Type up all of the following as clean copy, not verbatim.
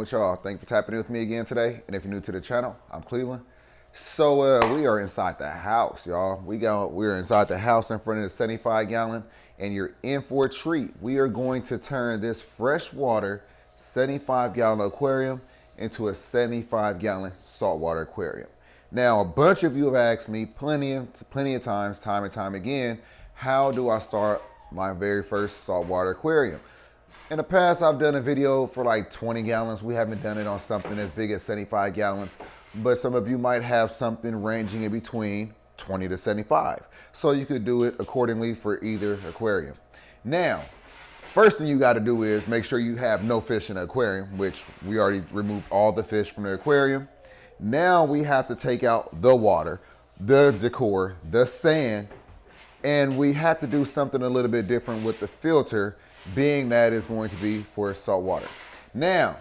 with y'all? Thank you for tapping in with me again today. And if you're new to the channel, I'm Cleveland. So we are inside the house, y'all. We're inside the house in front of the 75 gallon, and you're in for a treat. We are going to turn this freshwater 75 gallon aquarium into a 75 gallon saltwater aquarium. Now, a bunch of you have asked me plenty of times, time and time again, how do I start my very first saltwater aquarium? In the past, I've done a video for like 20 gallons. We haven't done it on something as big as 75 gallons, but some of you might have something ranging in between 20 to 75. So you could do it accordingly for either aquarium. Now, first thing you got to do is make sure you have no fish in the aquarium, which we already removed all the fish from the aquarium. Now we have to take out the water, the decor, the sand, and we have to do something a little bit different with the filter, being that it's going to be for salt water. Now,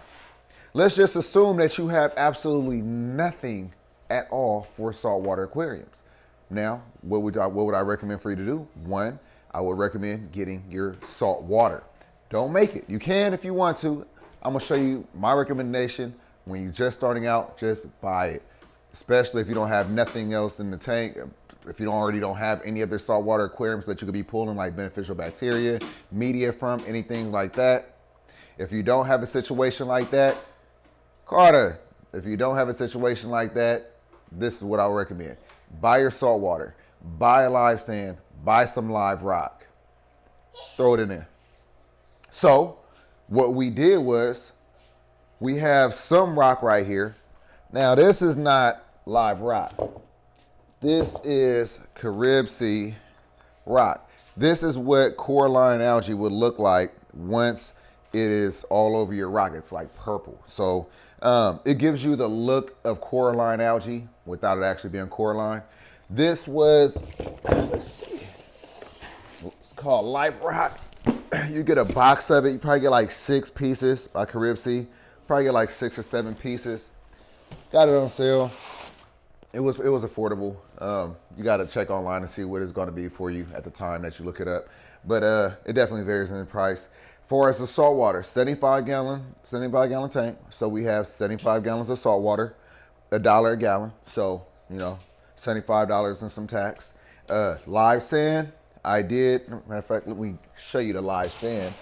let's just assume that you have absolutely nothing at all for saltwater aquariums. Now, what would I recommend for you to do? One, I would recommend getting your salt water. Don't make it. You can if you want to. I'm gonna show you my recommendation. When you're just starting out, just buy it. Especially if you don't have nothing else in the tank. If you already don't have any other saltwater aquariums that you could be pulling like beneficial bacteria, media from, anything like that. If you don't have a situation like that, Carter, if you don't have a situation like that, this is what I would recommend. Buy your salt water, buy a live sand, buy some live rock, throw it in there. So what we did was, we have some rock right here. Now this is not live rock. This is Carib Sea rock. This is what coralline algae would look like once it is all over your rock. It's like purple. So it gives you the look of coralline algae without it actually being coralline. This was, let's see, it's called live rock. You get a box of it. You probably get like 6 pieces by Carib Sea. Probably get like 6 or 7 pieces. Got it on sale. It was affordable. You got to check online and see what it's going to be for you at the time that you look it up. But it definitely varies in the price. For us, the salt water, 75 gallon tank. So we have 75 gallons of salt water, $1 a gallon. So, you know, $75 and some tax. Live sand, matter of fact, let me show you the live sand.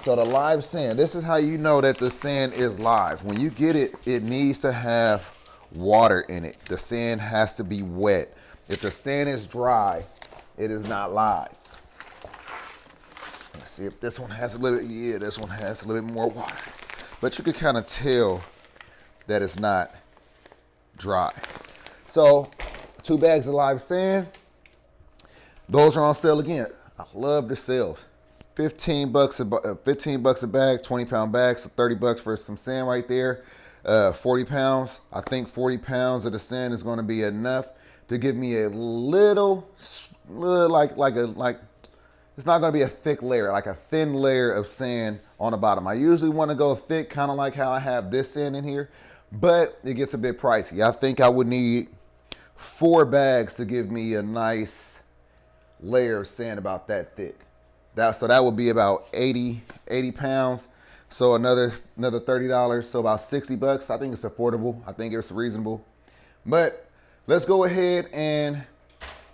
So the live sand, this is how you know that the sand is live. When you get it, it needs to have water in it. The sand has to be wet. If the sand is dry, it is not live. Let's see if this one has a little, yeah, this one has a little bit more water. But you can kind of tell that it's not dry. So 2 bags of live sand, those are on sale again. I love the sales. 15 bucks a bag, 20-pound bags, so 30 bucks for some sand right there. 40 pounds. I think 40 pounds of the sand is going to be enough to give me a little it's not going to be a thick layer, like a thin layer of sand on the bottom. I usually want to go thick, kind of like how I have this sand in here, but it gets a bit pricey. I think I would need 4 bags to give me a nice layer of sand about that thick. So that would be about 80 pounds. So another $30, so about 60 bucks. I think it's affordable. I think it's reasonable. But let's go ahead and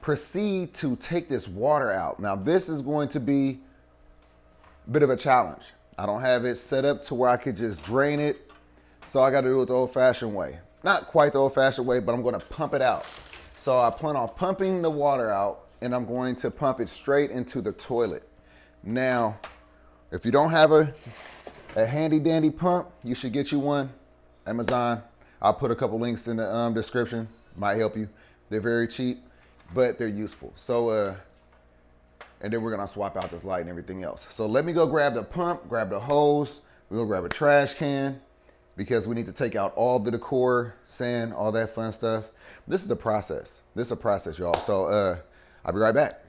proceed to take this water out. Now this is going to be a bit of a challenge. I don't have it set up to where I could just drain it. So I got to do it the old-fashioned way. Not quite the old-fashioned way, but I'm going to pump it out. So I plan on pumping the water out, and I'm going to pump it straight into the toilet. Now, if you don't have a handy dandy pump, you should get you one. Amazon. I'll put a couple links in the description. Might help you. They're very cheap, but they're useful. So, and then we're gonna swap out this light and everything else. So let me go grab the pump, grab the hose. We'll grab a trash can because we need to take out all the decor, sand, all that fun stuff. This is a process. This is a process, y'all. So I'll be right back.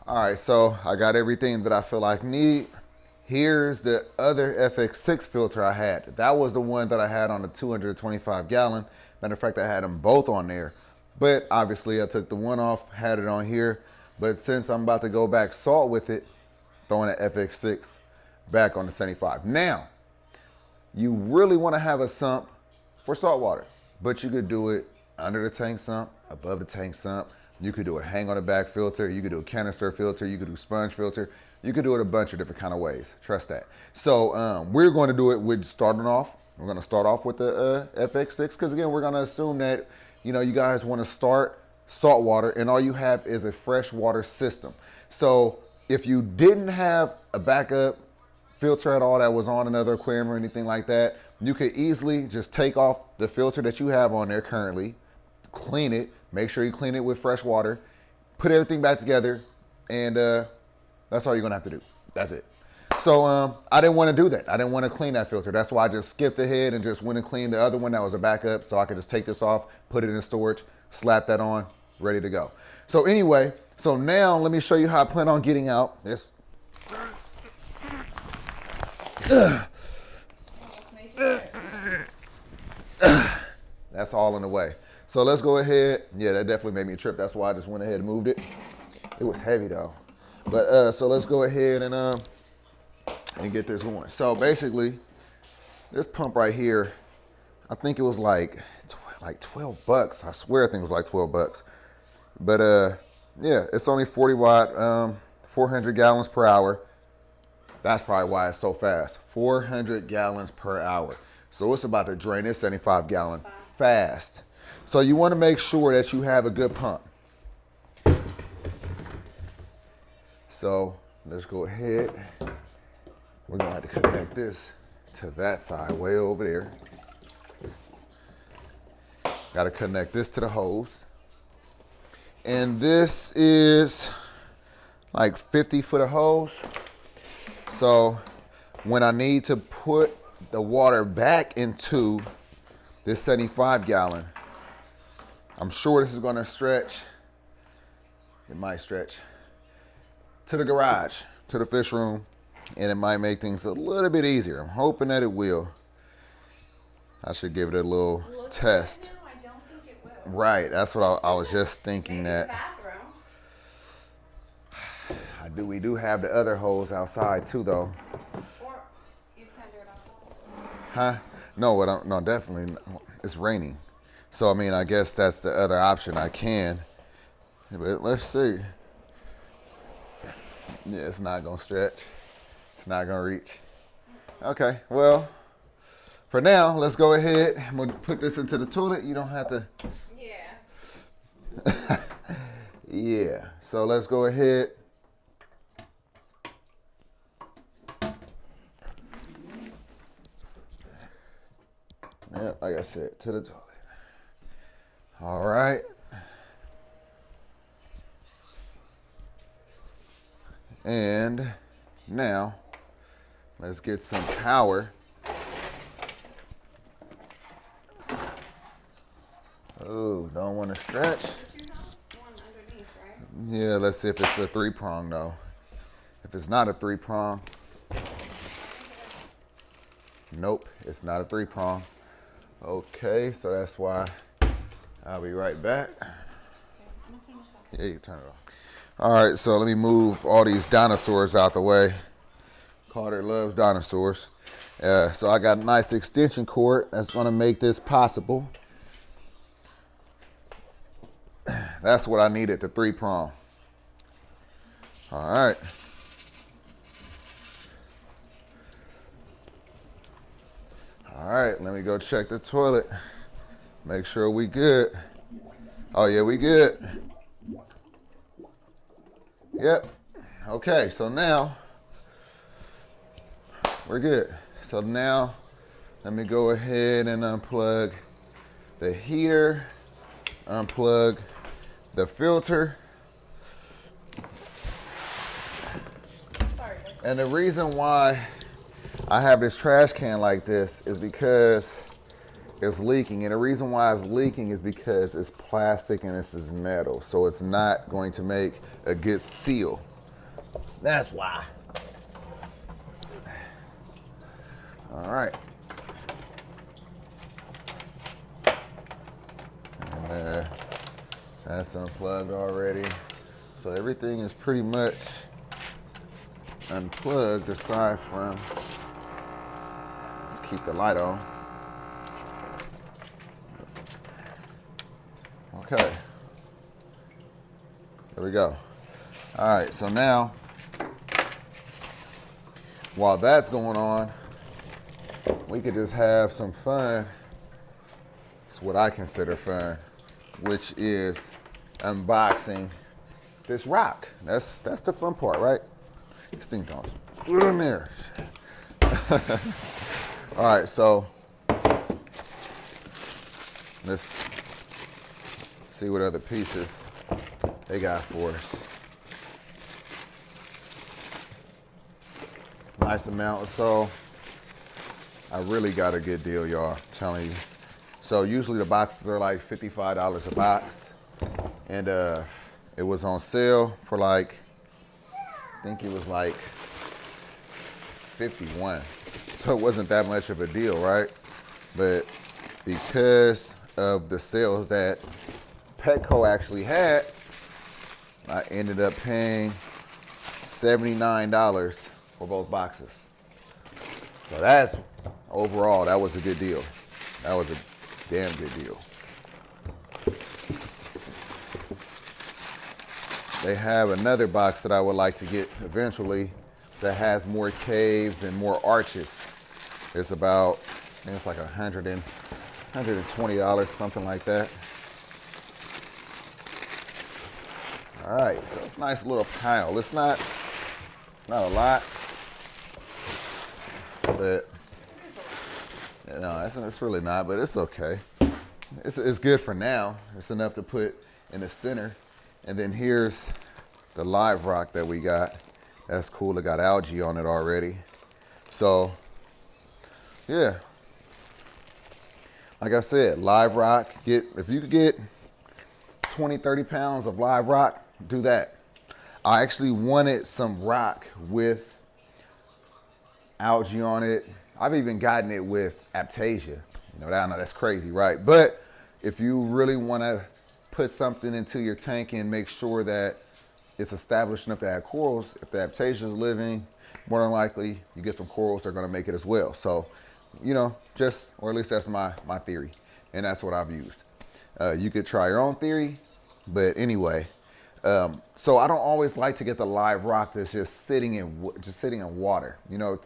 All right, so I got everything that I feel like need. Here's the other FX6 filter I had. That was the one that I had on the 225 gallon. Matter of fact, I had them both on there. But obviously I took the one off, had it on here. But since I'm about to go back salt with it, throwing an FX6 back on the 75. Now, you really want to have a sump for salt water, but you could do it under the tank sump, above the tank sump. You could do a hang on the back filter. You could do a canister filter. You could do sponge filter. You could do it a bunch of different kind of ways. Trust that. So we're going to do it with starting off. We're going to start off with the FX6 because again, we're going to assume that, you know, you guys want to start saltwater and all you have is a freshwater system. So if you didn't have a backup filter at all that was on another aquarium or anything like that, you could easily just take off the filter that you have on there currently, clean it, make sure you clean it with fresh water, put everything back together, and that's all you're gonna have to do. That's it. So I didn't want to do that. I didn't want to clean that filter. That's why I just skipped ahead and just went and cleaned the other one that was a backup so I could just take this off, put it in storage, slap that on, ready to go. So anyway, so now let me show you how I plan on getting out this. That's all in the way. So let's go ahead. Yeah, that definitely made me trip. That's why I just went ahead and moved it. It was heavy though. But so let's go ahead and get this going. So basically, this pump right here, I think it was like 12 bucks. I swear I think it was like 12 bucks. But yeah, it's only 40 watt, 400 gallons per hour. That's probably why it's so fast. 400 gallons per hour. So it's about to drain this 75 gallon fast. So you want to make sure that you have a good pump. So let's go ahead. We're gonna have to connect this to that side, way over there. Got to connect this to the hose. And this is like 50 foot of hose. So when I need to put the water back into this 75 gallon, I'm sure this is gonna stretch. It might stretch to the garage, to the fish room, and it might make things a little bit easier. I'm hoping that it will. I should give it a little test. Right now, I don't think it will. Right, that's what I was just thinking. Maybe that. the bathroom. We do have the other hose outside too, though. Or you can do it outside. Huh? No, no, definitely. It's raining, so I mean, I guess that's the other option. I can, but let's see. Yeah, it's not gonna stretch. It's not gonna reach. Okay, well, for now, let's go ahead. I'm gonna put this into the toilet. You don't have to. Yeah. Yeah. So let's go ahead. Yeah, like I said, to the toilet. All right. And now, let's get some power. Oh, don't want to stretch. But you have one underneath, right? Yeah, let's see if it's a 3-prong though. If it's not a 3-prong. Nope, it's not a 3-prong. Okay, so that's why I'll be right back. Okay, I'm gonna turn this off. Yeah, you can turn it off. All right, so let me move all these dinosaurs out the way. Carter loves dinosaurs. So I got a nice extension cord that's gonna make this possible. That's what I needed, the 3-prong. All right. All right, let me go check the toilet. Make sure we good. Oh yeah, we good. Yep. Okay, so now we're good. So now let me go ahead and unplug the heater, unplug the filter. Sorry. And the reason why I have this trash can like this is because it's leaking. And the reason why it's leaking is because it's plastic and this is metal. So it's not going to make a good seal. That's why. All right. And that's unplugged already. So everything is pretty much unplug the side from. Let's keep the light on. Okay. There we go. All right, so now, while that's going on, we could just have some fun. It's what I consider fun, which is unboxing this rock. That's the fun part, right? This thing don't put it in there. All right, so let's see what other pieces they got for us. Nice amount. So I really got a good deal, y'all. I'm telling you. So usually the boxes are like $55 a box, and it was on sale for like, I think it was like 51. So it wasn't that much of a deal, right? But because of the sales that Petco actually had, I ended up paying $79 for both boxes. So that's, overall, that was a good deal. That was a damn good deal. They have another box that I would like to get eventually that has more caves and more arches. It's about, I think it's like $120, something like that. All right, so it's a nice little pile. It's not a lot, but no, it's really not, but it's okay. It's good for now. It's enough to put in the center. And then here's the live rock that we got. That's cool. It got algae on it already. So, yeah. Like I said, live rock. If you could get 20, 30 pounds of live rock, do that. I actually wanted some rock with algae on it. I've even gotten it with aptasia. I know that's crazy, right? But if you really want to put something into your tank and make sure that it's established enough to have corals, if the aptasia is living, more than likely you get some corals, they're going to make it as well. So, or at least that's my theory, and that's what I've used. You could try your own theory, but anyway. So I don't always like to get the live rock that's just sitting in water.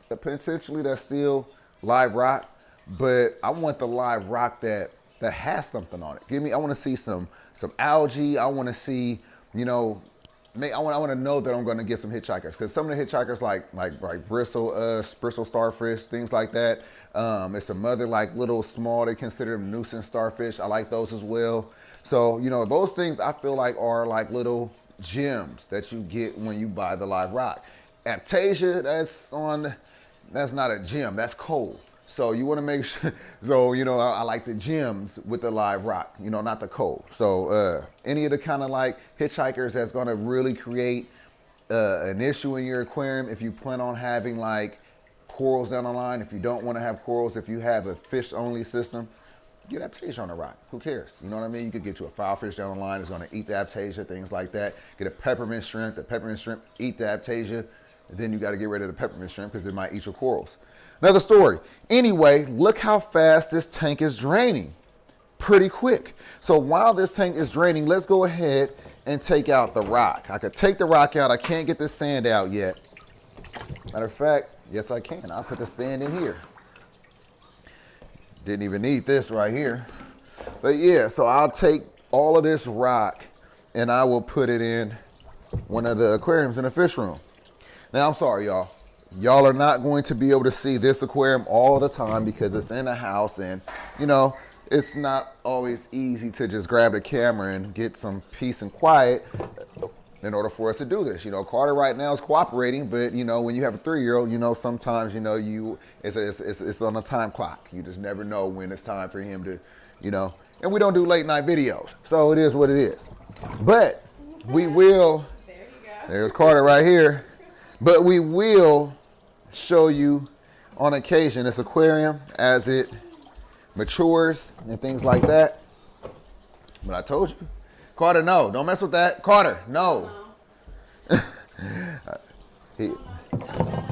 Potentially that's still live rock, but I want the live rock that has something on it. I want to see some algae. I want to see, I want to know that I'm going to get some hitchhikers, because some of the hitchhikers like bristle starfish, things like that. It's some other like little small, they consider them nuisance starfish. I like those as well. So, those things I feel like are like little gems that you get when you buy the live rock. Aptasia, that's not a gem, that's cold. So you want to make sure, I like the gems with the live rock, not the cold. So any of the kind of like hitchhikers that's going to really create an issue in your aquarium, if you plan on having like corals down the line, if you don't want to have corals, if you have a fish only system, get aptasia on the rock. Who cares? You know what I mean? You could get you a foul fish down the line. It's going to eat the aptasia, things like that. Get a peppermint shrimp. The peppermint shrimp eat the aptasia. And then you got to get rid of the peppermint shrimp because it might eat your corals. Another story. Anyway, look how fast this tank is draining. Pretty quick. So while this tank is draining, let's go ahead and take out the rock. I could take the rock out. I can't get this sand out yet. Matter of fact, yes I can. I'll put the sand in here. Didn't even need this right here. But yeah, so I'll take all of this rock and I will put it in one of the aquariums in the fish room. Now, I'm sorry, y'all. Y'all are not going to be able to see this aquarium all the time because it's in a house, and it's not always easy to just grab the camera and get some peace and quiet in order for us to do this. Carter right now is cooperating, but when you have a 3-year-old, sometimes it's on a time clock. You just never know when it's time for him to, and we don't do late night videos, so it is what it is. But we will. There you go. There's Carter right here. But we will show you on occasion this aquarium as it matures and things like that. But I told you, Carter, no, don't mess with that. Carter, no.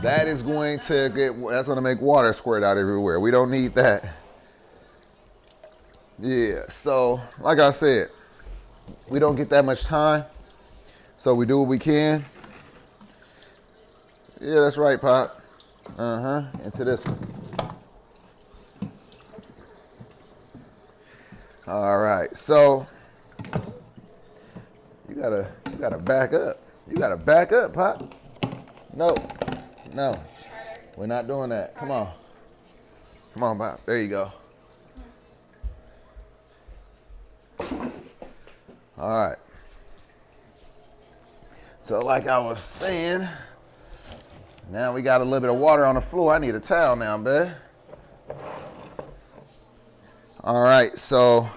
That is going to that's going to make water squirt out everywhere. We don't need that. Yeah, so like I said, we don't get that much time, so we do what we can. Yeah, that's right, Pop. Into this one. All right, so you gotta back up. You gotta back up, Pop. No, we're not doing that. Come on, Pop. There you go. All right. So like I was saying, now we got a little bit of water on the floor. I need a towel now, babe. All right, so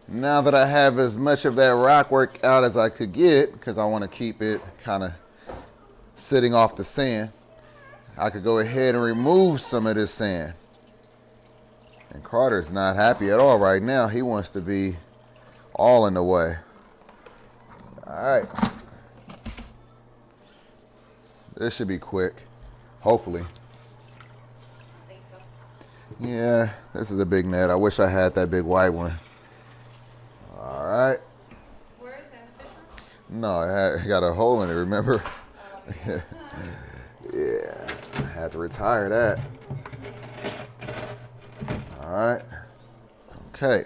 now that I have as much of that rock work out as I could get, because I want to keep it kind of sitting off the sand, I could go ahead and remove some of this sand. And Carter's not happy at all right now. He wants to be all in the way. All right. This should be quick, hopefully. Yeah, this is a big net. I wish I had that big white one. All right. Where is it? The fish room? No, it got a hole in it, remember? Oh, Yeah, I had to retire that. All right. Okay.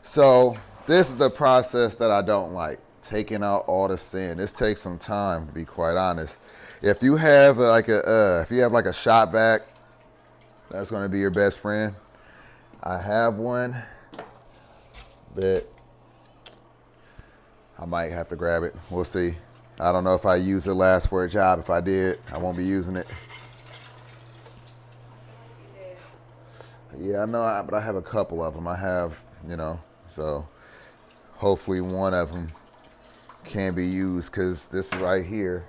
So this is the process that I don't like, taking out all the sand. This takes some time, to be quite honest. If you have like a shop vac, that's going to be your best friend. I have one, but I might have to grab it. We'll see. I don't know if I use it last for a job. If I did, I won't be using it. Yeah, I know, but I have a couple of them. I have, so hopefully one of them can be used, because this right here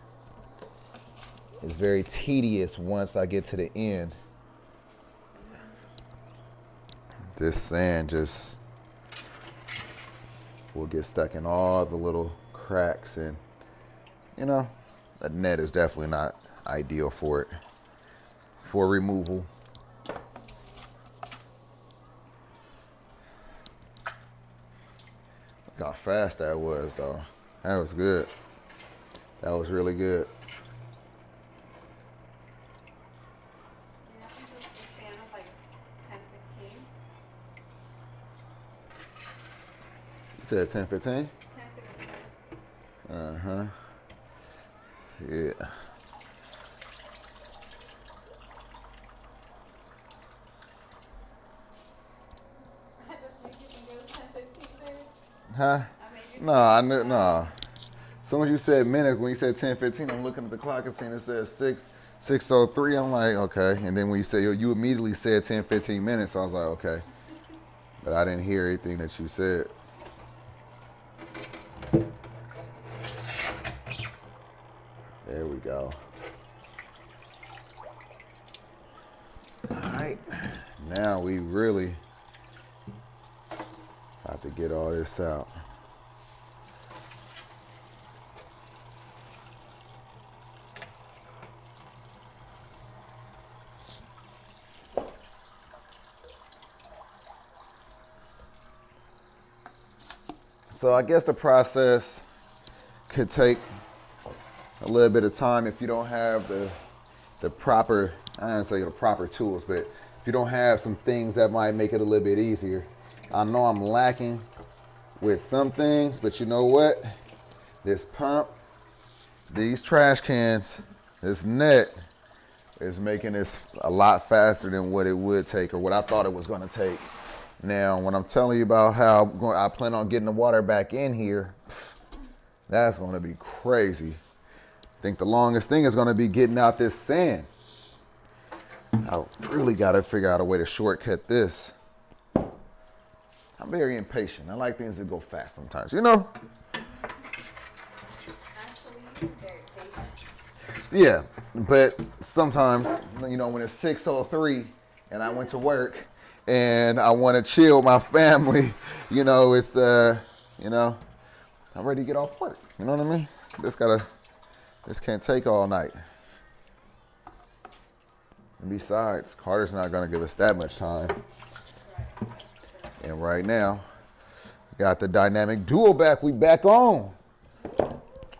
is very tedious once I get to the end. This sand just will get stuck in all the little cracks, and that net is definitely not ideal for it, for removal. Look how fast that was, though. That was good. That was really good. Yeah, I think it was a span of like 10, 15. You said 10, 15? 10, 15. Uh-huh. Yeah. I just think you can go 10, 15 there. Huh? I made you. No, I knew, no. As soon as you said minutes, when you said 10, 15, I'm looking at the clock and seeing it says 6:03. I'm like, okay. And then when you said, you immediately said 10, 15 minutes. So I was like, okay. But I didn't hear anything that you said. There we go. All right. Now we really have to get all this out. So I guess the process could take a little bit of time if you don't have the proper, I don't say the proper tools, but if you don't have some things that might make it a little bit easier. I know I'm lacking with some things, but you know what? This pump, these trash cans, this net is making this a lot faster than what it would take, or what I thought it was going to take. Now, when I'm telling you about how I plan on getting the water back in here, that's going to be crazy. I think the longest thing is going to be getting out this sand. I really got to figure out a way to shortcut this. I'm very impatient. I like things that go fast sometimes, Actually, you're very patient. Yeah, but sometimes, when it's 6:03 and I went to work and I want to chill with my family, it's, I'm ready to get off work. You know what I mean? This can't take all night. And besides, Carter's not gonna give us that much time. And right now, got the dynamic duo back. We back on.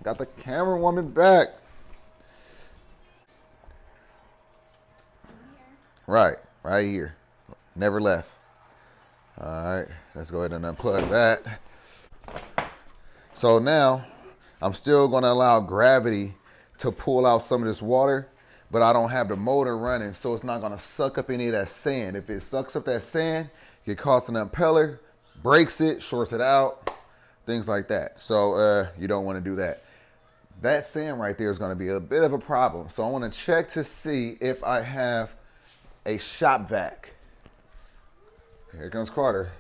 Got the camera woman back. Right here. Never left. All right, let's go ahead and unplug that. So now, I'm still gonna allow gravity to pull out some of this water, but I don't have the motor running, so it's not gonna suck up any of that sand. If it sucks up that sand, it causes an impeller, breaks it, shorts it out, things like that. So you don't wanna do that. That sand right there is gonna be a bit of a problem. So I wanna check to see if I have a shop vac. Here comes Carter.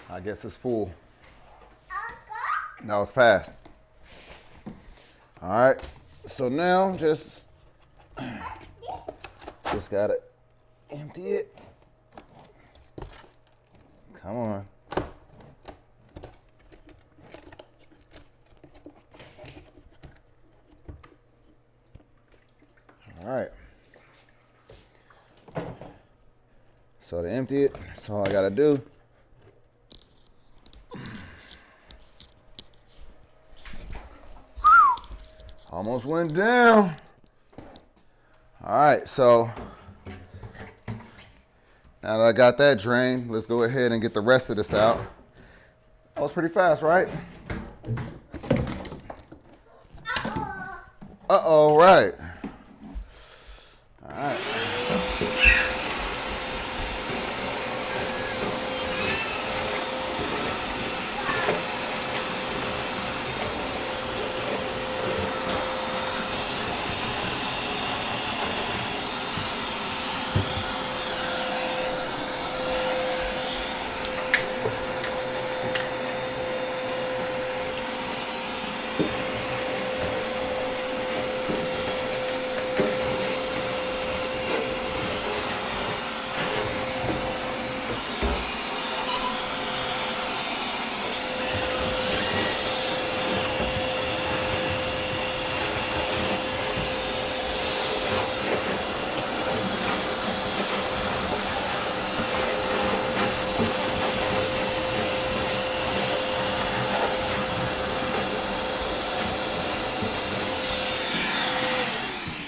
I guess it's full. That was fast. All right, so now just gotta empty it. Come on. All right. So to empty it, that's all I gotta do. Almost went down. All right, so now that I got that drained, let's go ahead and get the rest of this out. That was pretty fast, right? Uh-oh, right. All right.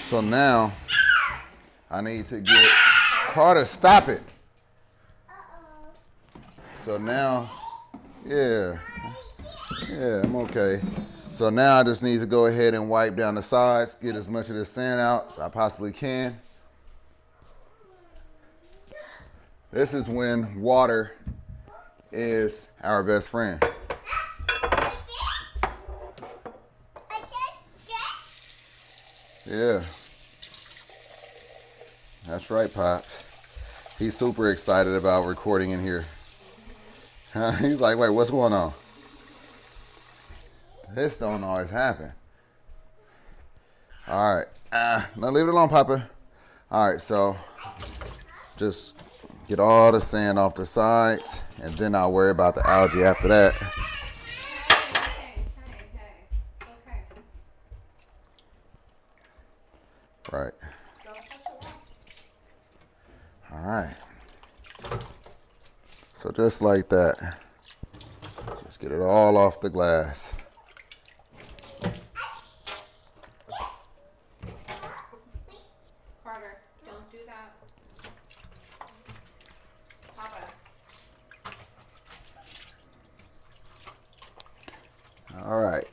So now I need to get Carter, stop it. So now, yeah, I'm okay. So now I just need to go ahead and wipe down the sides, get as much of the sand out as I possibly can. This is when water is our best friend. Yeah. That's right, Pops. He's super excited about recording in here. He's like, wait, what's going on? This don't always happen. All right. Now leave it alone, Papa. All right, so just get all the sand off the sides, and then I'll worry about the algae after that. Okay. Right. All right. So just like that. Just get it all off the glass.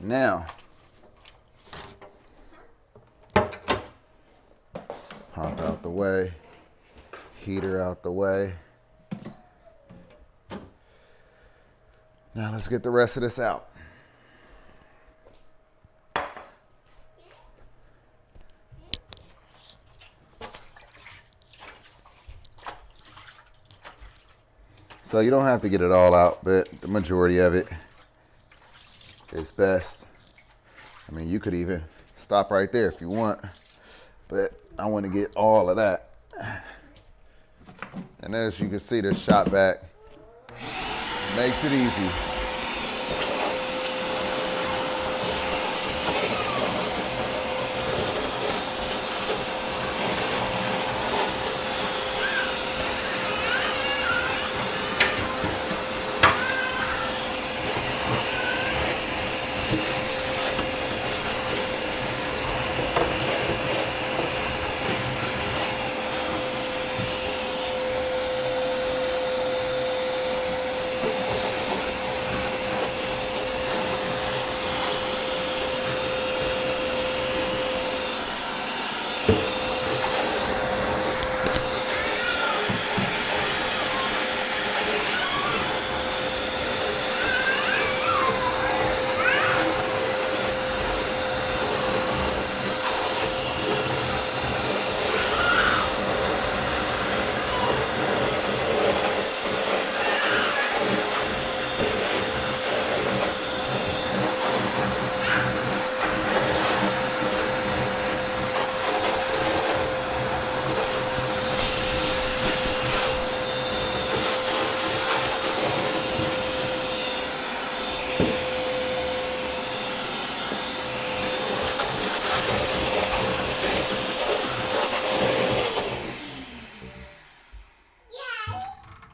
Now, pump out the way, heater out the way. Now let's get the rest of this out. So you don't have to get it all out, but the majority of it is best. I mean, you could even stop right there if you want, but I want to get all of that. And as you can see, this shot back makes it easy.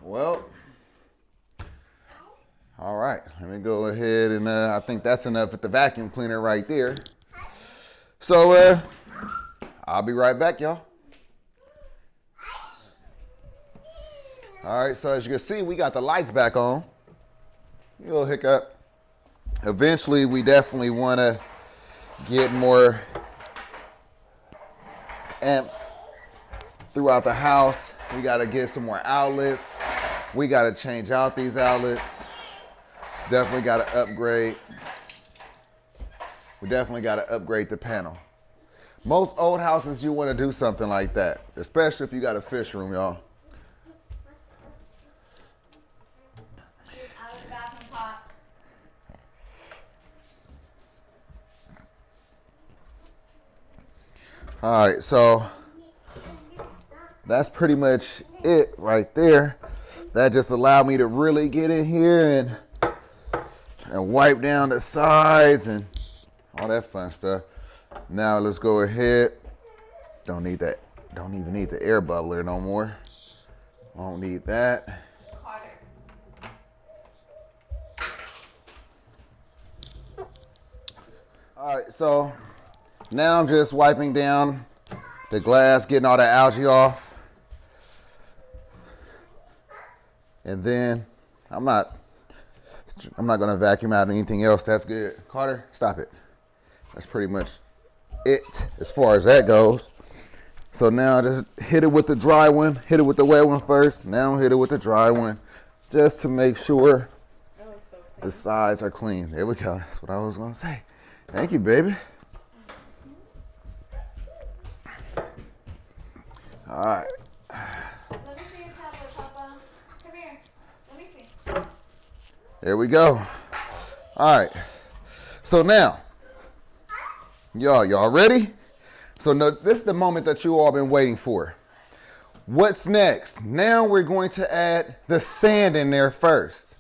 Well, all right, let me go ahead and I think that's enough with the vacuum cleaner right there. So I'll be right back, y'all. All right, so as you can see, we got the lights back on. A little hiccup. Eventually, we definitely want to get more amps throughout the house. We got to get some more outlets. We got to change out these outlets. Definitely got to upgrade. We definitely got to upgrade the panel. Most old houses, you want to do something like that, especially if you got a fish room, y'all. Out of the bathroom pot. All right, so that's pretty much it right there. That just allowed me to really get in here and wipe down the sides and all that fun stuff. Now let's go ahead. Don't need that. Don't even need the air bubbler no more. Won't need that. All right, so now I'm just wiping down the glass, getting all the algae off. And then I'm not gonna vacuum out anything else. That's good. Carter, stop it. That's pretty much it as far as that goes. So now just hit it with the dry one, hit it with the wet one first. Now hit it with the dry one just to make sure the sides are clean. There we go. That's what I was gonna say. Thank you, baby. All right. Let me see your tablet, Papa. Come here. Let me see. There we go. All right. So now, y'all ready? So now, this is the moment that you all been waiting for. What's next? Now we're going to add the sand in there first.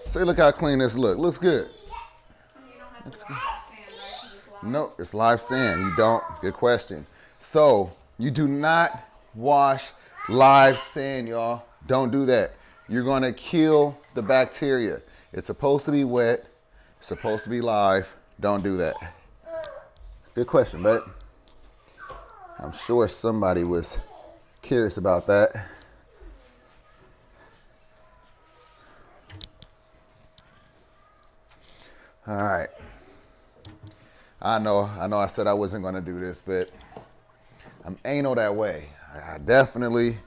See, look how clean this looks. Looks good. You don't have to wash that sand, right? 'Cause it's live. No, it's live sand. You don't. Good question. So you do not wash live sand, y'all. Don't do that. You're gonna kill the bacteria. It's supposed to be wet. It's supposed to be live. Don't do that. Good question, babe. I'm sure somebody was curious about that. All right. I know I said I wasn't going to do this, but I'm anal that way. I definitely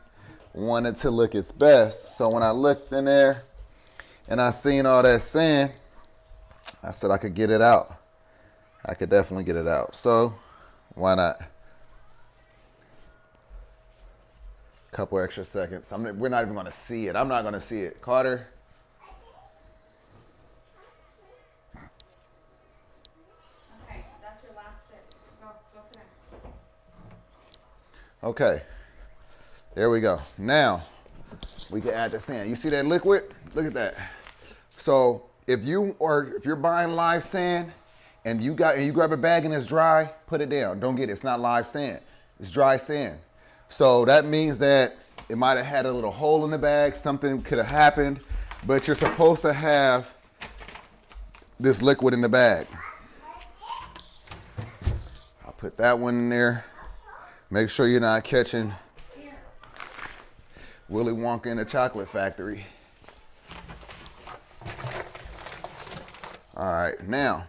wanted to look its best. So when I looked in there and I seen all that sand, I said I could get it out. I could definitely get it out. So why not? Couple extra seconds. We're not even going to see it. I'm not going to see it. Carter. Okay, that's your last sip. Go sit down. Okay. There we go. Now we can add the sand. You see that liquid? Look at that. So if you're buying live sand and you grab a bag and it's dry, put it down. Don't get it. It's not live sand. It's dry sand. So that means that it might have had a little hole in the bag. Something could have happened, but you're supposed to have this liquid in the bag. I'll put that one in there. Make sure you're not catching Willy Wonka in the chocolate factory. All right, now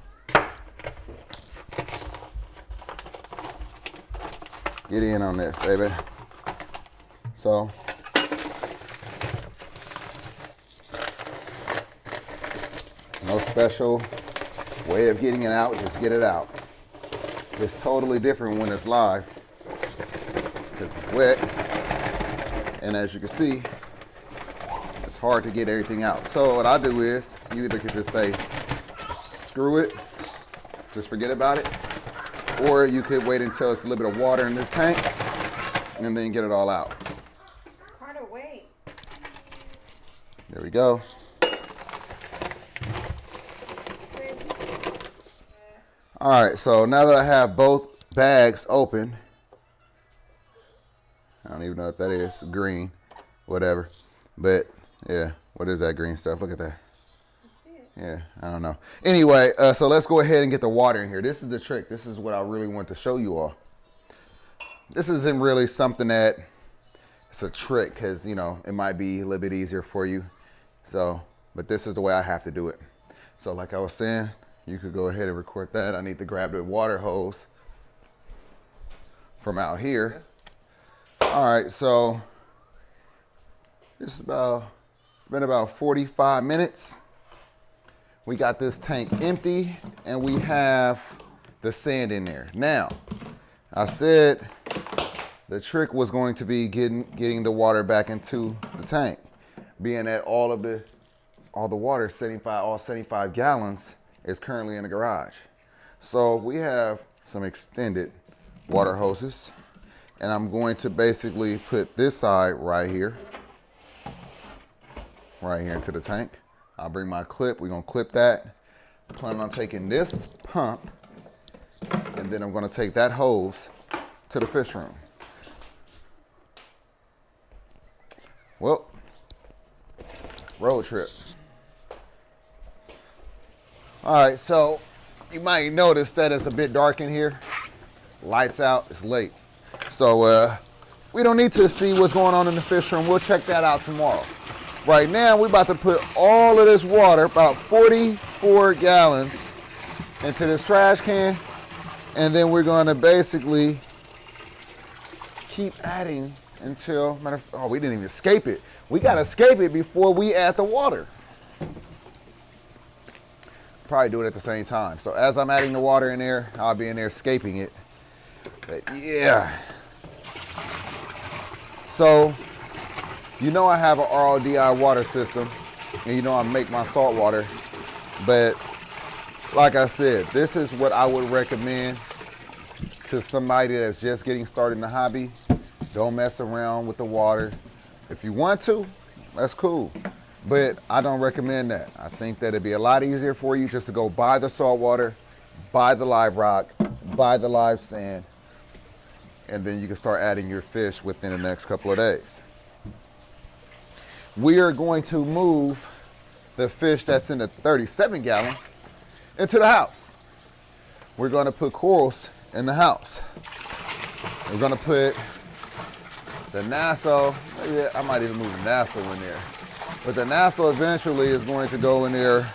get in on this, baby. So no special way of getting it out, just get it out. It's totally different when it's live because it's wet, and as you can see, it's hard to get everything out. So what I do is, you either could just say, screw it, just forget about it, or you could wait until it's a little bit of water in the tank and then get it all out. Carter, wait. There we go. All right, so now that I have both bags open, I don't even know what that is, green, whatever. But yeah, what is that green stuff? Look at that. Yeah, I don't know. Anyway, so let's go ahead and get the water in here. This is the trick. This is what I really want to show you all. This isn't really something that it's a trick because, you know, it might be a little bit easier for you. So, but this is the way I have to do it. So like I was saying, you could go ahead and record that. I need to grab the water hose from out here. All right, so it's been about 45 minutes. We got this tank empty and we have the sand in there. Now, I said the trick was going to be getting the water back into the tank, being that all the water, all 75 gallons is currently in the garage. So we have some extended water hoses, and I'm going to basically put this side right here into the tank. I'll bring my clip. We're gonna clip that. Plan on taking this pump, and then I'm gonna take that hose to the fish room. Well, road trip. All right, so you might notice that it's a bit dark in here. Lights out, it's late. So we don't need to see what's going on in the fish room. We'll check that out tomorrow. Right now, we're about to put all of this water, about 44 gallons, into this trash can. And then we're gonna basically keep adding until, we didn't even escape it. We gotta escape it before we add the water. Probably do it at the same time. So as I'm adding the water in there, I'll be in there escaping it. But yeah. So, you know I have an RODI water system, and you know I make my salt water, but like I said, this is what I would recommend to somebody that's just getting started in the hobby. Don't mess around with the water. If you want to, that's cool, but I don't recommend that. I think that it'd be a lot easier for you just to go buy the salt water, buy the live rock, buy the live sand, and then you can start adding your fish within the next couple of days. We are going to move the fish that's in the 37 gallon into the house. We're going to put corals in the house. We're gonna put the Nassau, maybe I might even move the Nassau in there. But the Nassau eventually is going to go in there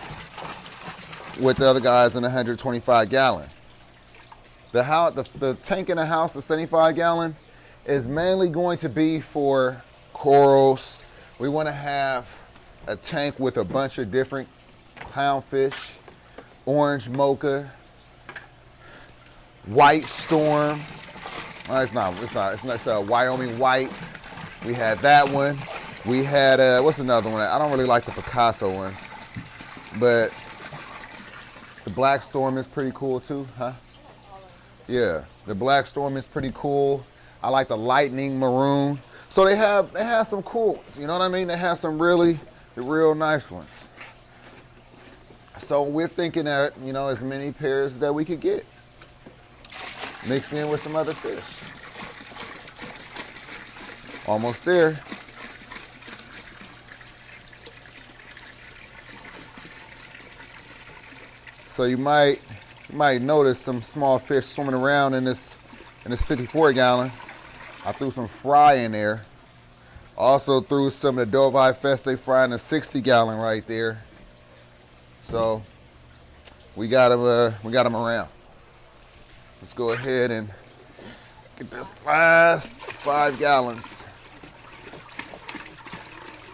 with the other guys in the 125 gallon. The tank in the house, the 75 gallon, is mainly going to be for corals. We want to have a tank with a bunch of different clownfish, orange mocha, white storm. It's Wyoming white. We had that one. We had, what's another one? I don't really like the Picasso ones, but the black storm is pretty cool too, huh? Yeah, the black storm is pretty cool. I like the lightning maroon. So they have some cool ones, you know what I mean? They have some really real nice ones. So we're thinking that, you know, as many pairs that we could get, mixed in with some other fish. Almost there. So you might notice some small fish swimming around in this 54 gallon. I threw some fry in there. Also threw some of the Dovai Feste fry in the 60 gallon right there. So we got them around. Let's go ahead and get this last 5 gallons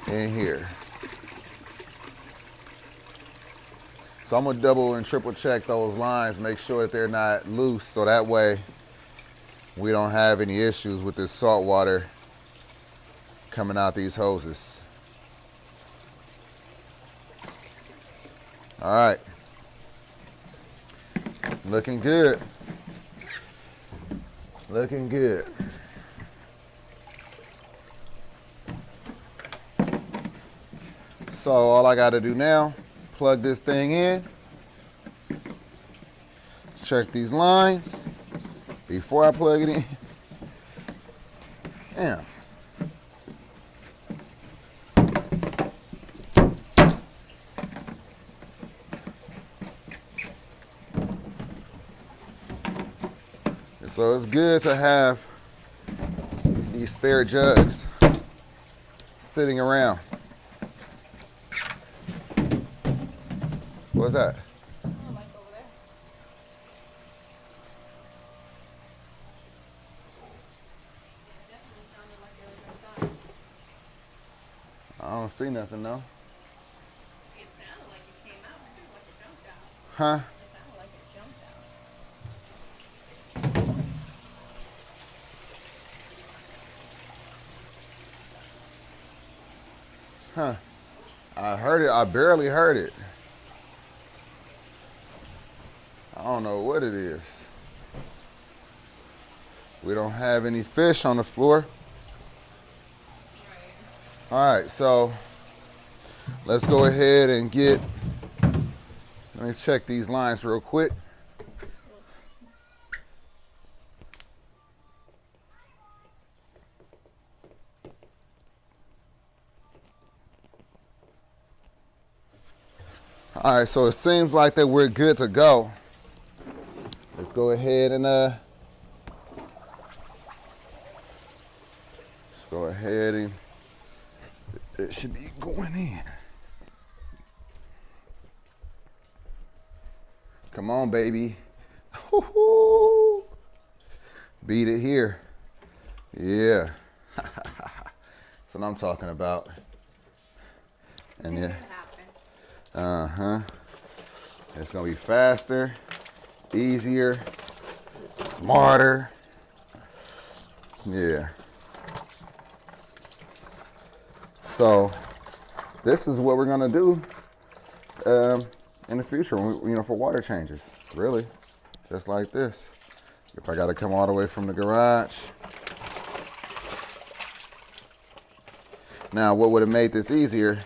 in here. So I'm gonna double and triple check those lines, make sure that they're not loose, so that way we don't have any issues with this salt water coming out these hoses. All right, looking good. Looking good. So all I gotta do now, plug this thing in, check these lines before I plug it in. Damn. So it's good to have these spare jugs sitting around. What's that? I don't see nothing, though. It sounded like it came out. It sounded like it jumped out. Huh? It sounded like it jumped out. Huh. I heard it. I barely heard it. I don't know what it is. We don't have any fish on the floor. All right, so let's go ahead and let me check these lines real quick. All right, so it seems like that we're good to go. Let's go ahead and it should be going in. Come on, baby. Woo-hoo. Beat it here. Yeah. That's what I'm talking about. And yeah. It's gonna be faster, easier, smarter. Yeah. So this is what we're gonna do in the future, for water changes. Really, just like this. If I gotta come all the way from the garage. Now, what would have made this easier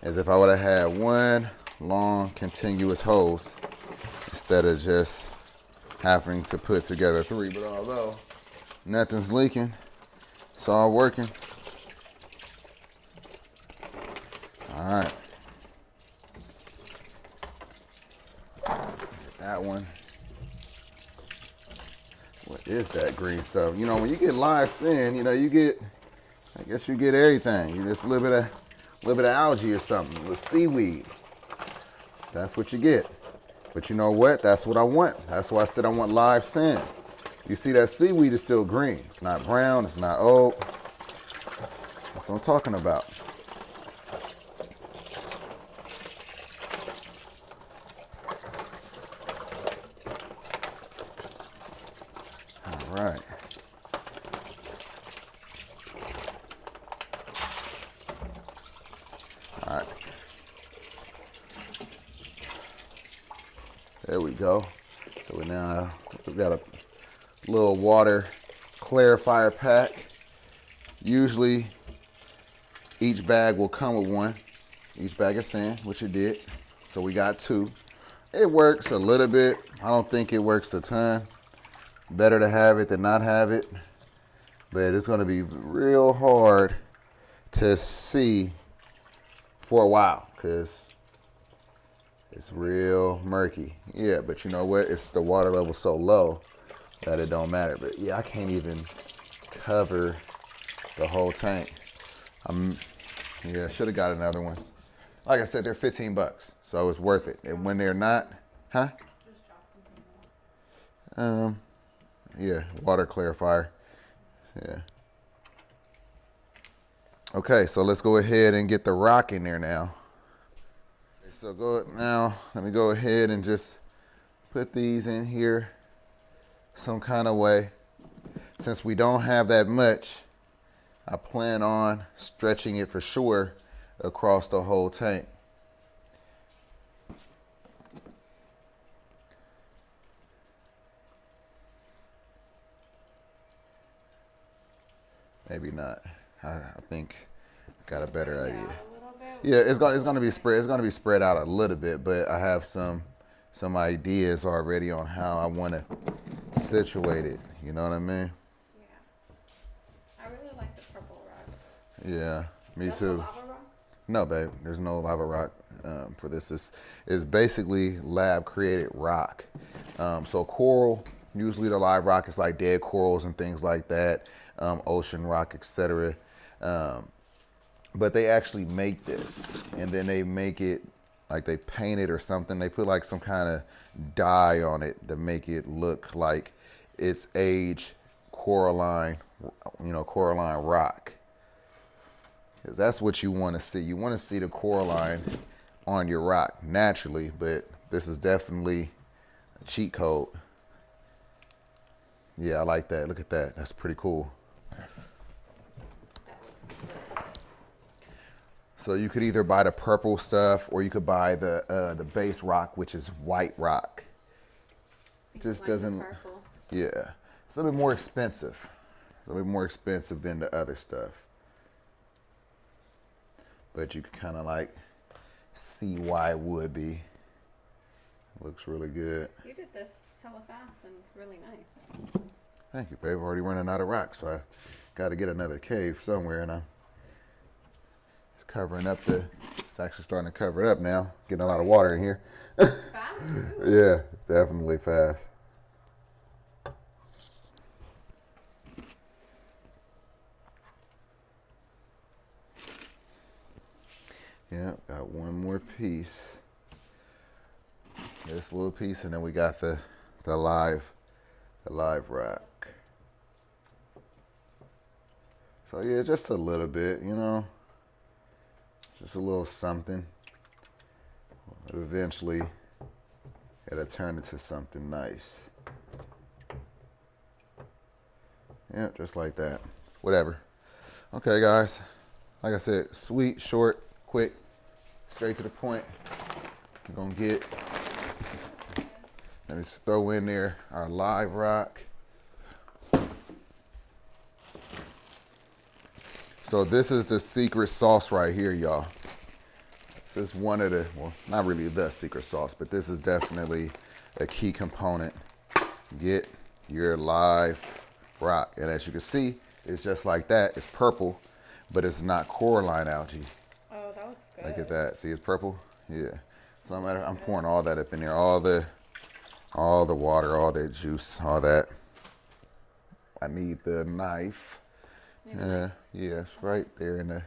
is if I would have had one long continuous hose instead of just having to put together 3. But although nothing's leaking, it's all working. All right. Get that one. What is that green stuff? You know, when you get live sand, you know, you get, I guess you get everything. You just a little bit of algae or something, with seaweed. That's what you get. But you know what? That's what I want. That's why I said I want live sand. You see that seaweed is still green. It's not brown, it's not old. That's what I'm talking about. All right. All right. There we go. So we've got a little water clarifier pack. Usually each bag will come with one. Each bag of sand, which it did. So we got 2. It works a little bit. I don't think it works a ton. Better to have it than not have it. But it's going to be real hard to see for a while because it's real murky. Yeah, but you know what? It's the water level so low that it don't matter. But yeah, I can't even cover the whole tank. Yeah, should have got another one. Like I said, they're 15 bucks, so it's worth it. And when they're not, huh? Yeah, water clarifier. Yeah. Okay, so let's go ahead and get the rock in there now. So let me go ahead and just put these in here some kind of way. Since we don't have that much, I plan on stretching it for sure across the whole tank. Maybe not. I think I got a better idea. Yeah, it's gonna be spread out a little bit, but I have some ideas already on how I want to situate it. You know what I mean? Yeah. I really like the purple rock. Yeah, me That's too. the lava rock? No, babe, there's no lava rock for this. It's basically lab created rock. So coral, usually the live rock is like dead corals and things like that, ocean rock, etc. But they actually make this, and then they make it like they paint it or something. They put like some kind of dye on it to make it look like it's aged coralline, coralline rock. Because that's what you want to see. You want to see the coralline on your rock naturally, but this is definitely a cheat code. Yeah, I like that. Look at that. That's pretty cool. So you could either buy the purple stuff or you could buy the base rock, which is white rock. It just doesn't. Purple. Yeah, it's a little bit more expensive. It's a little bit more expensive than the other stuff. But you can kind of like see why it would be. Looks really good. You did this hella fast and really nice. Thank you, babe. I'm already running out of rock, so I got to get another cave somewhere, and it's covering up it's actually starting to cover it up now. Getting a lot of water in here. Fast? Yeah, definitely fast. Yeah, got one more piece. This little piece, and then we got the live rock. So yeah, just a little bit, just a little something. But eventually, it'll turn into something nice. Yeah, just like that. Whatever. Okay, guys. Like I said, sweet, short, quick, straight to the point. We're gonna let me just throw in there our live rock. So this is the secret sauce right here, y'all. This is one of the, well, not really the secret sauce, but this is definitely a key component. Get your live rock. And as you can see, it's just like that. It's purple, but it's not coralline algae. Oh, that looks good. Look at that. See, it's purple? Yeah. So I'm pouring all that up in there. All the water, all that juice, all that. I need the knife. Yeah, it's right there in the.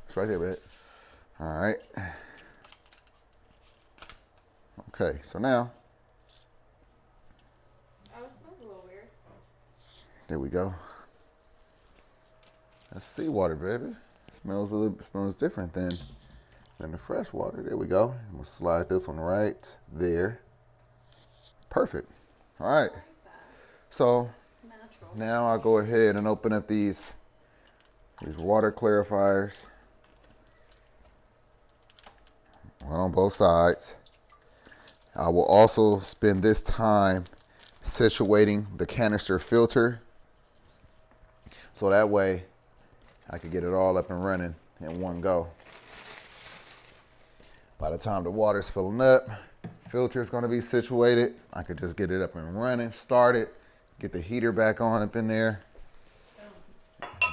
It's right there, babe. All right. Okay, so now. Oh, it smells a little weird. There we go. That's seawater, baby. It smells different than the fresh water. There we go. I'm gonna slide this one right there. Perfect. All right. I like that. So Natural. now I'll go ahead and open up these water clarifiers. One on both sides. I will also spend this time situating the canister filter, so that way I can get it all up and running in one go. By the time the water's filling up, filter is going to be situated. I could just get it up and running, start it, get the heater back on up in there.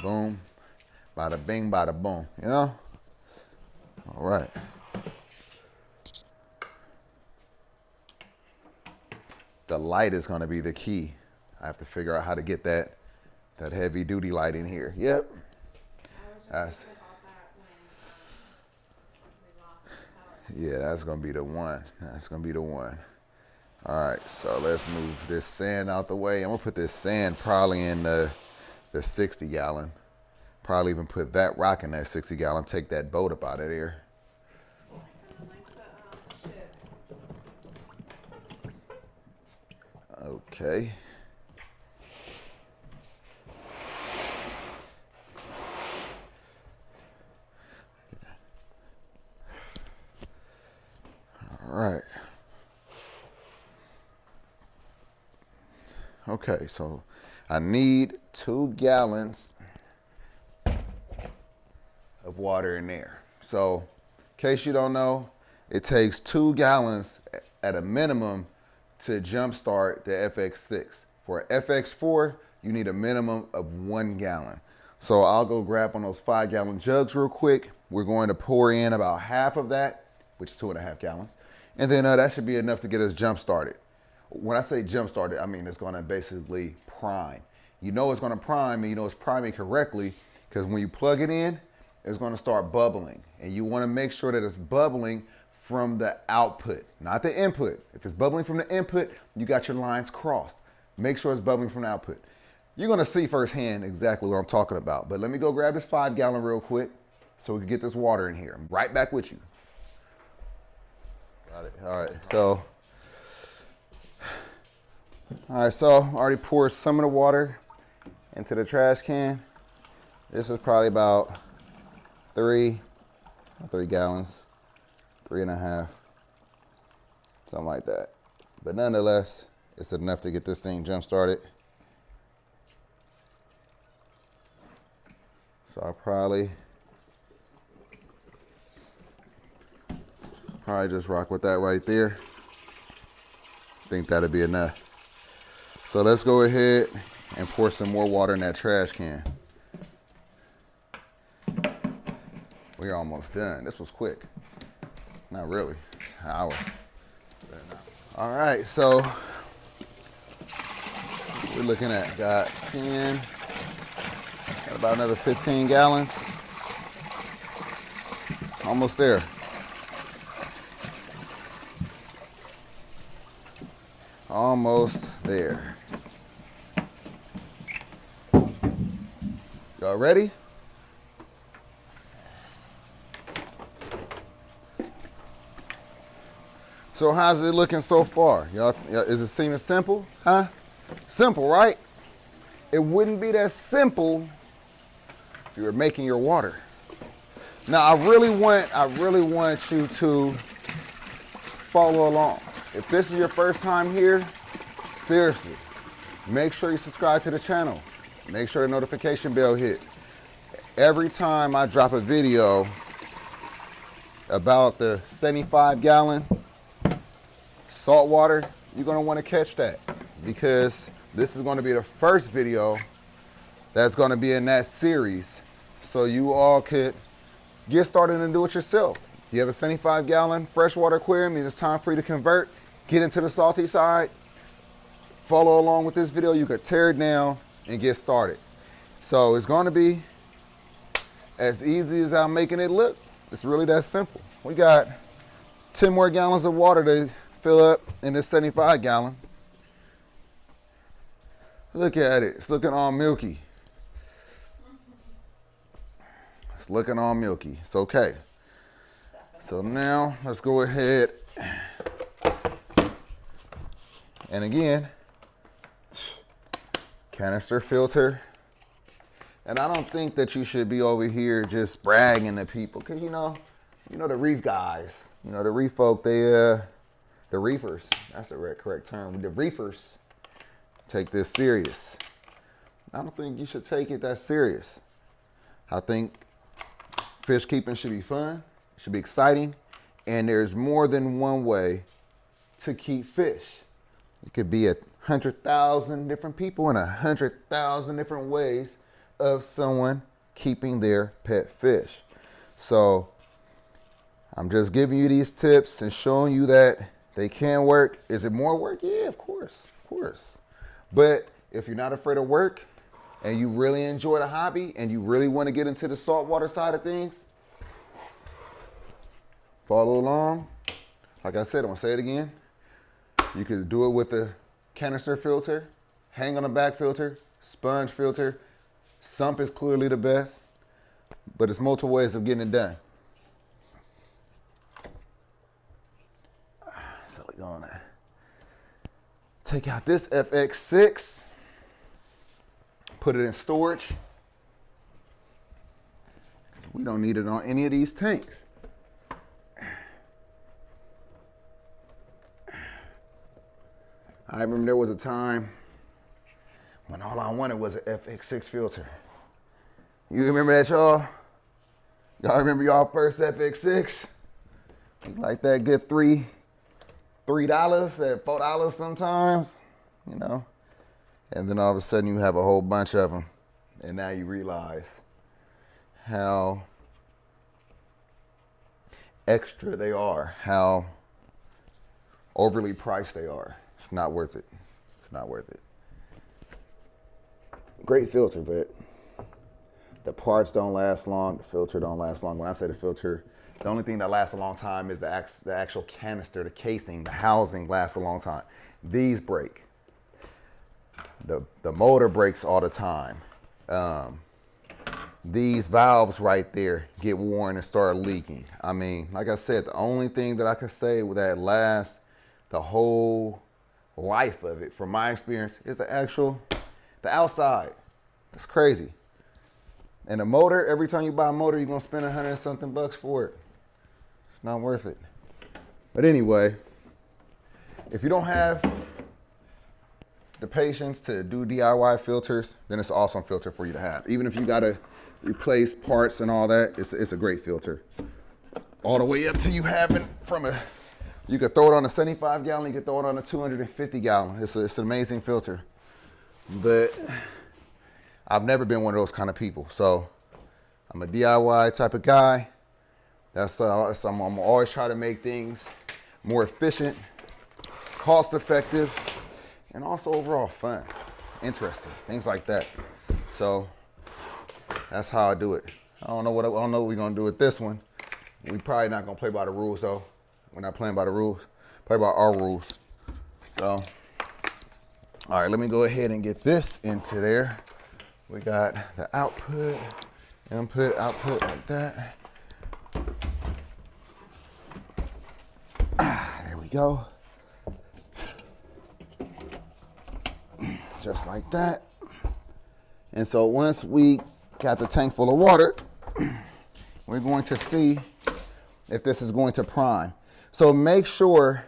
Boom. Bada bing, bada boom. You know? All right. The light is going to be the key. I have to figure out how to get that heavy duty light in here. Yep. That's, yeah, that's going to be the one. That's going to be the one. All right, so let's move this sand out the way. I'm going to put this sand probably in the 60 gallon. Probably even put that rock in that 60 gallon. Take that boat up out of there. Okay. All right. Okay, so I need 2 gallons of water in there. So, in case you don't know, it takes 2 gallons at a minimum to jumpstart the FX6. For FX4, you need a minimum of 1 gallon. So I'll go grab on those 5-gallon jugs real quick. We're going to pour in about half of that, which is 2.5 gallons. And then that should be enough to get us jump started. When I say jump started, I mean it's gonna basically prime. You know it's gonna prime, and you know it's priming correctly, because when you plug it in, it's gonna start bubbling. And you wanna make sure that it's bubbling from the output, not the input. If it's bubbling from the input, you got your lines crossed. Make sure it's bubbling from the output. You're gonna see firsthand exactly what I'm talking about. But let me go grab this 5-gallon real quick so we can get this water in here. I'm right back with you. Got it. All right, so I already poured some of the water into the trash can. This is probably about 3 gallons, 3.5, something like that. But nonetheless, it's enough to get this thing jump started. So I'll probably just rock with that right there. I think that'll be enough. So let's go ahead and pour some more water in that trash can. We're almost done. This was quick. Not really. It's an hour. All right, so we're looking at got 10, got about another 15 gallons. Almost there. Almost there. Y'all ready? So how's it looking so far? Y'all, is it seeming simple? Huh? Simple, right? It wouldn't be that simple if you were making your water. Now I really want you to follow along. If this is your first time here, seriously, make sure you subscribe to the channel. Make sure the notification bell hit. Every time I drop a video about the 75-gallon salt water, you're gonna wanna catch that, because this is gonna be the first video that's gonna be in that series, so you all could get started and do it yourself. If you have a 75-gallon freshwater aquarium and it's time for you to convert, get into the salty side, follow along with this video, you could tear it down and get started. So it's going to be as easy as I'm making it look. It's really that simple. We got 10 more gallons of water to fill up in this 75 gallon. Look at it, it's looking all milky. It's looking all milky, it's okay. So now let's go ahead. And again, canister filter. And I don't think that you should be over here just bragging to people, because you know the reef guys, the reef folk, the reefers, that's the correct term. The reefers take this serious. I don't think you should take it that serious. I think fish keeping should be fun, should be exciting, and there's more than one way to keep fish. It could be 100,000 different people and 100,000 different ways of someone keeping their pet fish. So I'm just giving you these tips and showing you that they can work. Is it more work? Yeah, of course, of course. But if you're not afraid of work and you really enjoy the hobby and you really want to get into the saltwater side of things, follow along. Like I said, I'm gonna say it again. You could do it with a canister filter, hang on a back filter, sponge filter. Sump is clearly the best, but it's multiple ways of getting it done. So we're gonna take out this FX6, put it in storage. We don't need it on any of these tanks. I remember there was a time when all I wanted was an FX6 filter. You remember that, y'all? Y'all remember y'all first FX6? Like that good $3 at $4 sometimes, And then all of a sudden you have a whole bunch of them. And now you realize how extra they are, how overly priced they are. It's not worth it. It's not worth it. Great filter, but the parts don't last long. The filter don't last long. When I say the filter, the only thing that lasts a long time is the actual canister, the casing, the housing lasts a long time. These break. The motor breaks all the time. These valves right there get worn and start leaking. I mean, like I said, the only thing that I could say that lasts the whole life of it, from my experience, is the outside. It's crazy. And a motor, every time you buy a motor, you're gonna spend $100 and something for it. It's not worth it. But anyway, if you don't have the patience to do DIY filters, then it's an awesome filter for you to have. Even if you gotta replace parts and all that, it's a great filter. All the way up to you having you could throw it on a 75 gallon, you could throw it on a 250 gallon. It's an amazing filter. But I've never been one of those kind of people. So I'm a DIY type of guy. I'm always trying to make things more efficient, cost effective, and also overall fun, interesting, things like that. So that's how I do it. I don't know what we're gonna do with this one. We probably not gonna play by the rules though. We're not playing by the rules, play by our rules. So, all right, let me go ahead and get this into there. We got the output, input, output like that. There we go. Just like that. And so once we got the tank full of water, we're going to see if this is going to prime. So make sure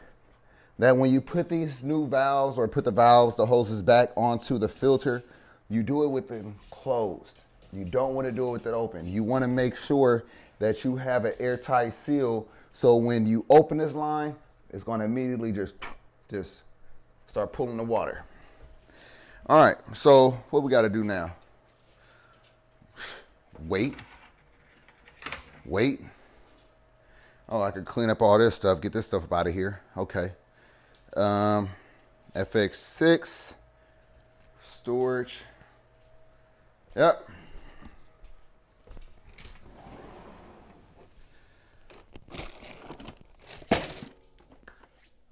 that when you put these new valves or put the hoses back onto the filter, you do it with them closed. You don't want to do it with it open. You want to make sure that you have an airtight seal, so when you open this line, it's going to immediately just start pulling the water. All right, so what we got to do now? Wait. Oh, I could clean up all this stuff, get this stuff out of here. Okay. FX6 storage. Yep.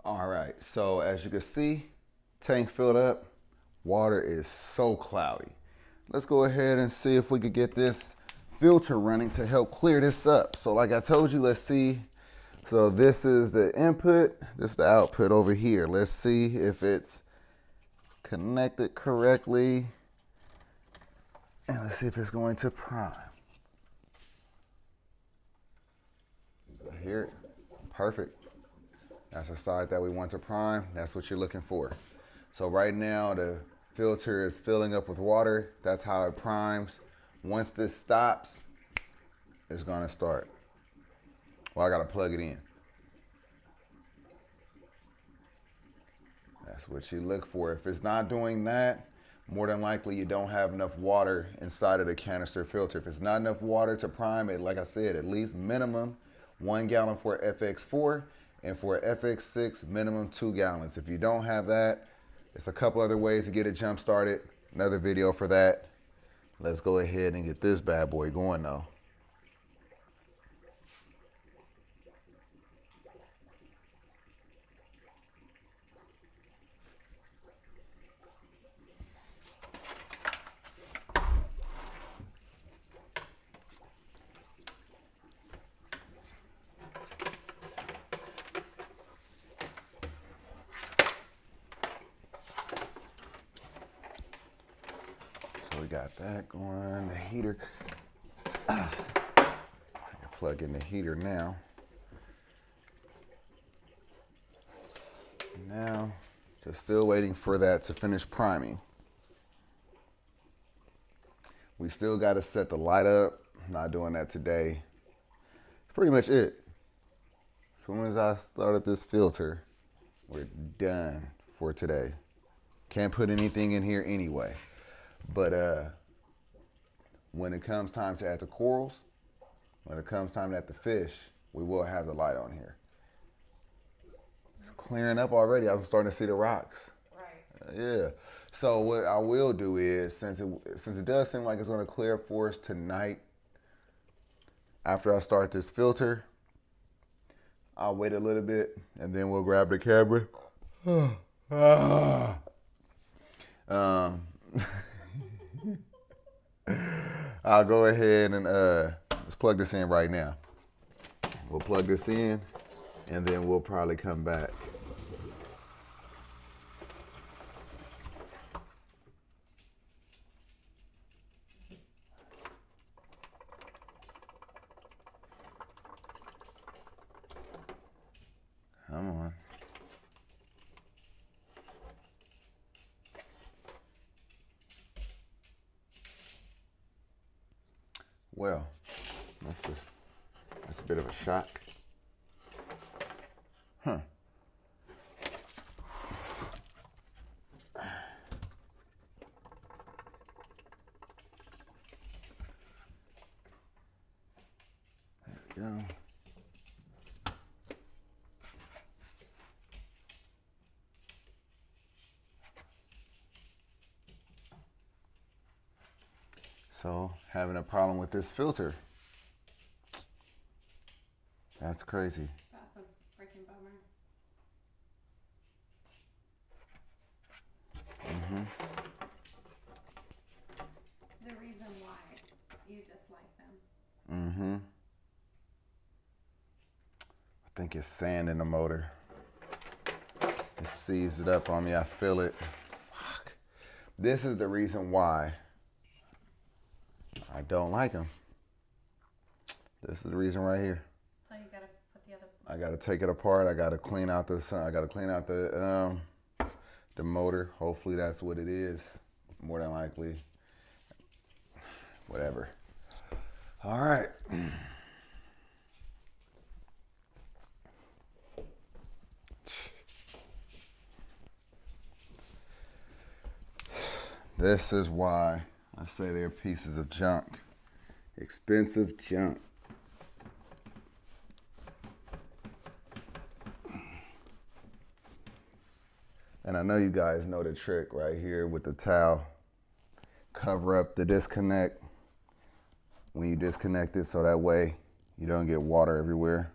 All right, so as you can see, tank filled up. Water is so cloudy. Let's go ahead and see if we could get this filter running to help clear this up. So like I told you, let's see. So this is the input, this is the output over here. Let's see if it's connected correctly. And let's see if it's going to prime. Here, perfect. That's the side that we want to prime. That's what you're looking for. So right now the filter is filling up with water. That's how it primes. Once this stops, it's gonna start. Well, I gotta plug it in. That's what you look for. If it's not doing that, more than likely you don't have enough water inside of the canister filter. If it's not enough water to prime it, like I said, at least minimum 1 gallon for FX4, and for FX6, minimum 2 gallons. If you don't have that, it's a couple other ways to get it jump started. Another video for that. Let's go ahead and get this bad boy going though. We got that going, the heater. I can plug in the heater now. Now, just still waiting for that to finish priming. We still got to set the light up. I'm not doing that today. That's pretty much it. As soon as I start up this filter, we're done for today. Can't put anything in here anyway. But when it comes time to add the corals, when it comes time to add the fish, we will have the light on here. It's clearing up already. I'm starting to see the rocks. Right. Yeah. So what I will do is, since it does seem like it's going to clear up for us tonight, after I start this filter, I'll wait a little bit and then we'll grab the camera. I'll go ahead and let's plug this in right now. We'll plug this in and then we'll probably come back. Come on. Well, that's a bit of a shock. Huh. There we go. So, having a problem with this filter. That's crazy. That's a freaking bummer. Mm-hmm. The reason why you dislike them. Mm-hmm. I think it's sand in the motor. It seized it up on me. I feel it. Fuck. This is the reason why I don't like them. This is the reason right here. So you gotta put the other. I gotta take it apart. I gotta clean out the. I gotta clean out the motor. Hopefully that's what it is. More than likely. Whatever. All right. This is why I say they're pieces of junk. Expensive junk. And I know you guys know the trick right here with the towel. Cover up the disconnect when you disconnect it so that way you don't get water everywhere.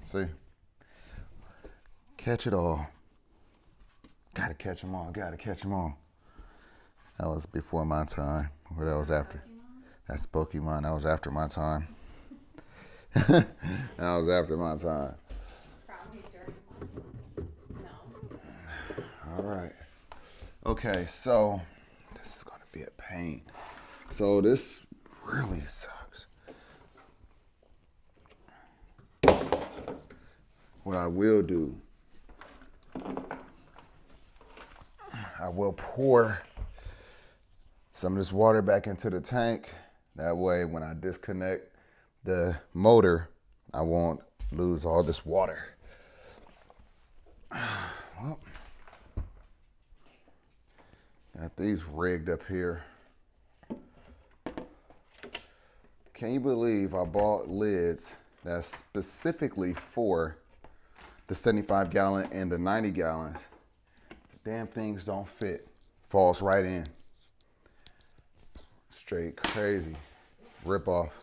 See? Catch it all. Gotta catch them all, gotta catch them all. That was before my time, or that was after. That's Pokemon, that was after my time. That was after my time. Probably during no. All right. Okay, so this is gonna be a pain. So this really sucks. What I will do, I will pour some of this water back into the tank. That way when I disconnect the motor, I won't lose all this water. Well, got these rigged up here. Can you believe I bought lids that's specifically for the 75 gallon and the 90 gallons? The damn things don't fit. Falls right in. Straight crazy. Rip off.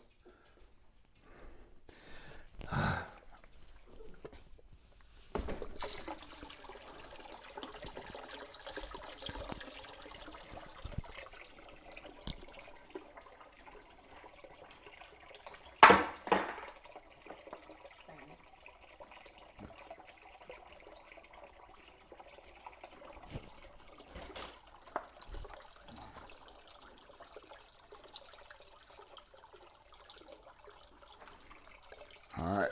All right,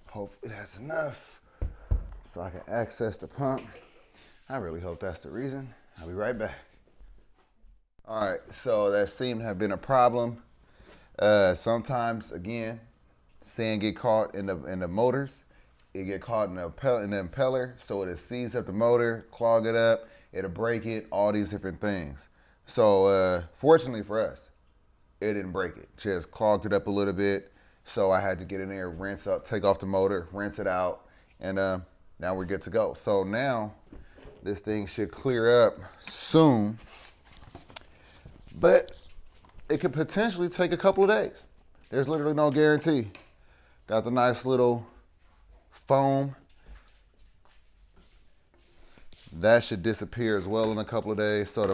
hopefully that's enough so I can access the pump. I really hope that's the reason. I'll be right back. All right, so that seemed to have been a problem. Sometimes, again, sand get caught in the motors. It get caught in the impeller, so it'll seize up the motor, clog it up, it'll break it, all these different things. So fortunately for us, it didn't break it. Just clogged it up a little bit. So I had to get in there, rinse up, take off the motor, rinse it out, and now we're good to go. So now this thing should clear up soon, but it could potentially take a couple of days. There's literally no guarantee. Got the nice little foam. That should disappear as well in a couple of days. So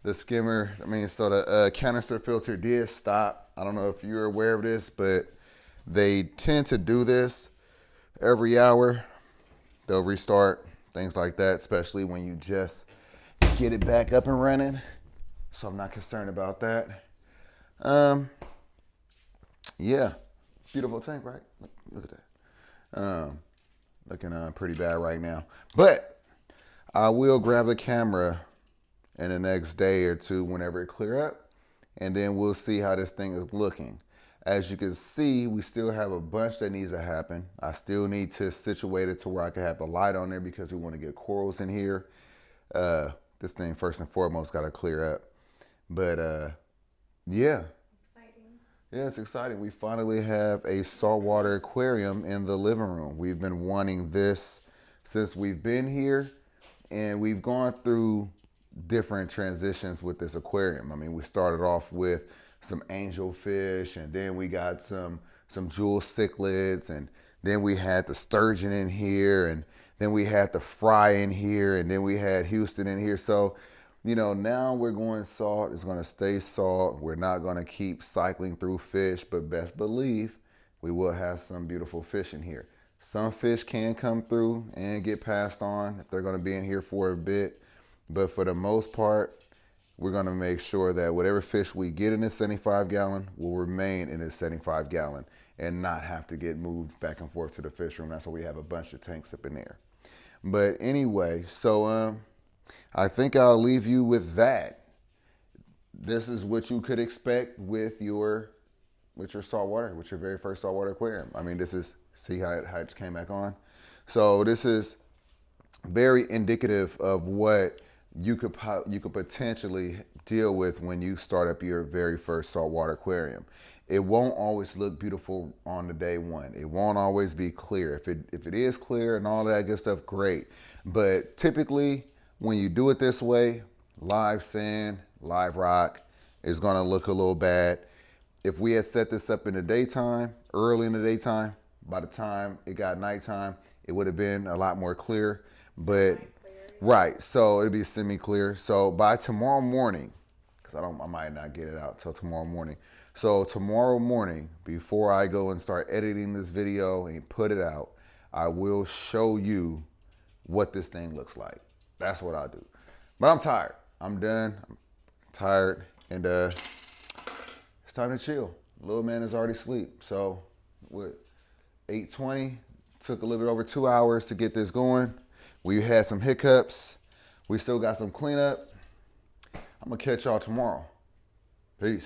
the skimmer, so the canister filter did stop. I don't know if you're aware of this, but they tend to do this every hour. They'll restart, things like that, especially when you just get it back up and running. So I'm not concerned about that. Yeah, beautiful tank, right? Look at that. Looking pretty bad right now. But I will grab the camera in the next day or two whenever it clear up, and then we'll see how this thing is looking. As you can see, we still have a bunch that needs to happen. I still need to situate it to where I can have the light on there because we want to get corals in here. This thing first and foremost got to clear up. But yeah. Exciting. Yeah, it's exciting. We finally have a saltwater aquarium in the living room. We've been wanting this since we've been here, and we've gone through different transitions with this aquarium. I mean, we started off with some angelfish, and then we got some jewel cichlids, and then we had the sturgeon in here, and then we had the fry in here, and then we had Houston in here. So, you know, now we're going salt. It's going to stay salt. We're not going to keep cycling through fish, but best believe we will have some beautiful fish in here. Some fish can come through and get passed on if they're going to be in here for a bit. But for the most part, we're going to make sure that whatever fish we get in this 75 gallon will remain in this 75 gallon and not have to get moved back and forth to the fish room. That's why we have a bunch of tanks up in there. But anyway, so I think I'll leave you with that. This is what you could expect with your saltwater, with your very first saltwater aquarium. I mean, this is, see how it came back on? So this is very indicative of what you could potentially deal with when you start up your very first saltwater aquarium. It won't always look beautiful on the day one. It won't always be clear. If it is clear and all that good stuff, great. But typically, when you do it this way, live sand, live rock, is gonna look a little bad. If we had set this up in the daytime, early in the daytime, by the time it got nighttime, it would have been a lot more clear. But right, so it'd be semi-clear. So by tomorrow morning, because I might not get it out till tomorrow morning. So tomorrow morning, before I go and start editing this video and put it out, I will show you what this thing looks like. That's what I do. But I'm tired. I'm done. I'm tired, and it's time to chill. Little man is already asleep. So what? 8:20. Took a little bit over 2 hours to get this going. We had some hiccups. We still got some cleanup. I'm gonna catch y'all tomorrow. Peace.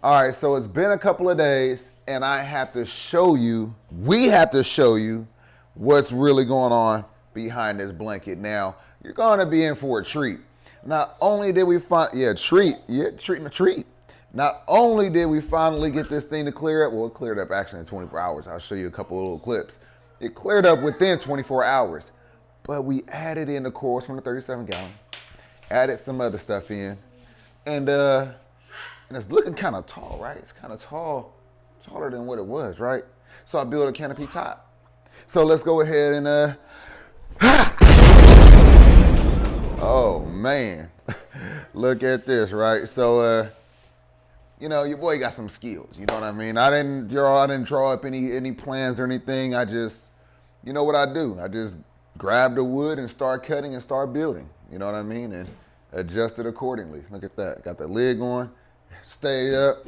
All right, so it's been a couple of days, and I have to show you, we have to show you what's really going on behind this blanket. Now, you're gonna be in for a treat. Not only did we treat. Not only did we finally get this thing to clear up, well, it cleared up actually in 24 hours. I'll show you a couple of little clips. It cleared up within 24 hours, but we added in the corals from the 37 gallon, added some other stuff in, and it's looking kind of tall, right? It's kind of tall, taller than what it was, right? So I built a canopy top. So let's go ahead and, oh man, look at this, right? So, you know, your boy got some skills, you know what I mean? I didn't draw up any plans or anything. I just, you know what I do? I just grab the wood and start cutting and start building, you know what I mean? And adjust it accordingly. Look at that, got the lid going. Stay up,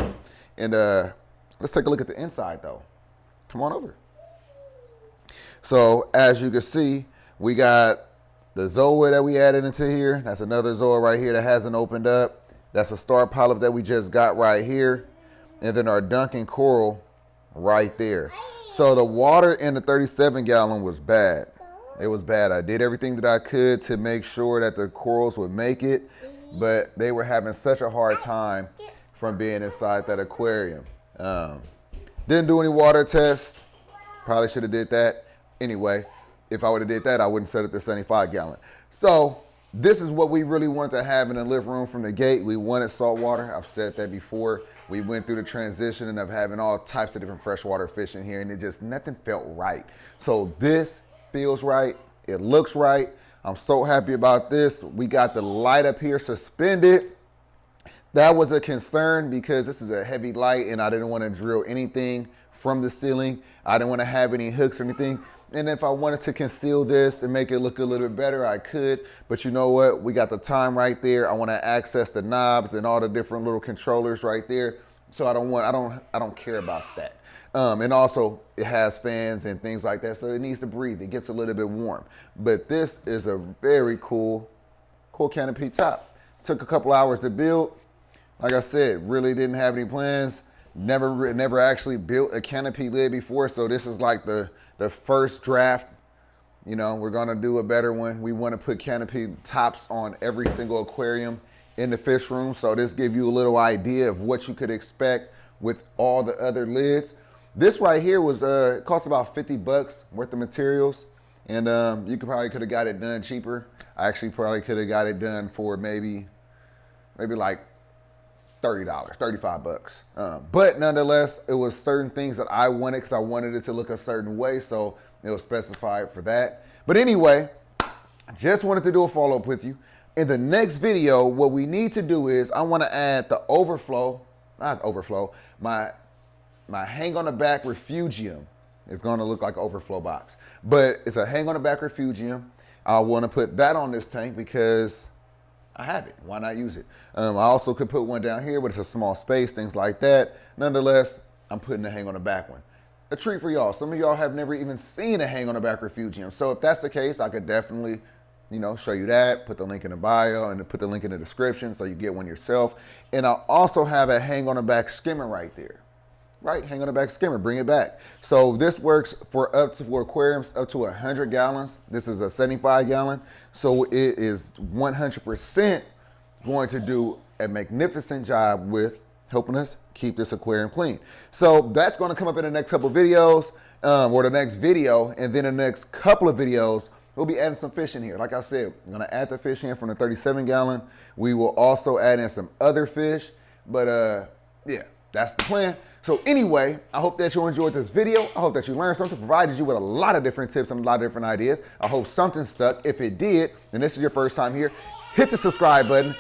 and let's take a look at the inside though. Come on over. So as you can see, we got the zoa that we added into here. That's another zoa right here that hasn't opened up. That's a star polyp that we just got right here, and then our Duncan coral right there. So the water in the 37 gallon was bad. It was bad. I did everything that I could to make sure that the corals would make it, but they were having such a hard time from being inside that aquarium. Didn't do any water tests. Probably should have did that. Anyway, if I would have did that, I wouldn't set it to 75 gallon. So this is what we really wanted to have in the living room from the gate. We wanted salt water. I've said that before. We went through the transition of having all types of different freshwater fish in here, and it just, nothing felt right. So this feels right. It looks right. I'm so happy about this. We got the light up here suspended. That was a concern because this is a heavy light and I didn't want to drill anything from the ceiling. I didn't want to have any hooks or anything. And if I wanted to conceal this and make it look a little bit better, I could. But you know what? We got the time right there. I want to access the knobs and all the different little controllers right there. So I don't care about that. And also it has fans and things like that. So it needs to breathe. It gets a little bit warm. But this is a very cool canopy top. Took a couple hours to build. Like I said, really didn't have any plans. Never actually built a canopy lid before. So this is like the first draft. You know, we're gonna do a better one. We wanna put canopy tops on every single aquarium in the fish room. So this gives you a little idea of what you could expect with all the other lids. This right here was, it cost about 50 bucks worth of materials. And you could have got it done cheaper. I actually probably could have got it done for maybe like $30, 35 bucks. But nonetheless, it was certain things that I wanted because I wanted it to look a certain way. So it was specified for that. But anyway, I just wanted to do a follow-up with you. In the next video, what we need to do is I want to add the overflow not overflow, my hang on the back refugium is going to look like an overflow box. But it's a hang on the back refugium. I want to put that on this tank because I have it. Why not use it? I also could put one down here, but it's a small space, things like that. Nonetheless, I'm putting the hang on the back one. A treat for y'all. Some of y'all have never even seen a hang on the back refugium. So if that's the case, I could definitely, show you that, put the link in the bio and put the link in the description so you get one yourself. And I also have a hang on the back skimmer right there. Right, hang on the back skimmer, bring it back. So this works for aquariums up to 100 gallons. This is a 75 gallon. So it is 100% going to do a magnificent job with helping us keep this aquarium clean. So that's going to come up in the next couple of videos, or the next video, and then the next couple of videos, we'll be adding some fish in here. Like I said, I'm going to add the fish in from the 37 gallon. We will also add in some other fish, but yeah, that's the plan. So anyway, I hope that you enjoyed this video. I hope that you learned something, provided you with a lot of different tips and a lot of different ideas. I hope something stuck. If it did, and this is your first time here, hit the subscribe button,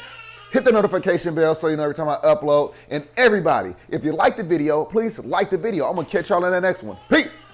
hit the notification bell so you know every time I upload. And everybody, if you like the video, please like the video. I'm gonna catch y'all in the next one. Peace.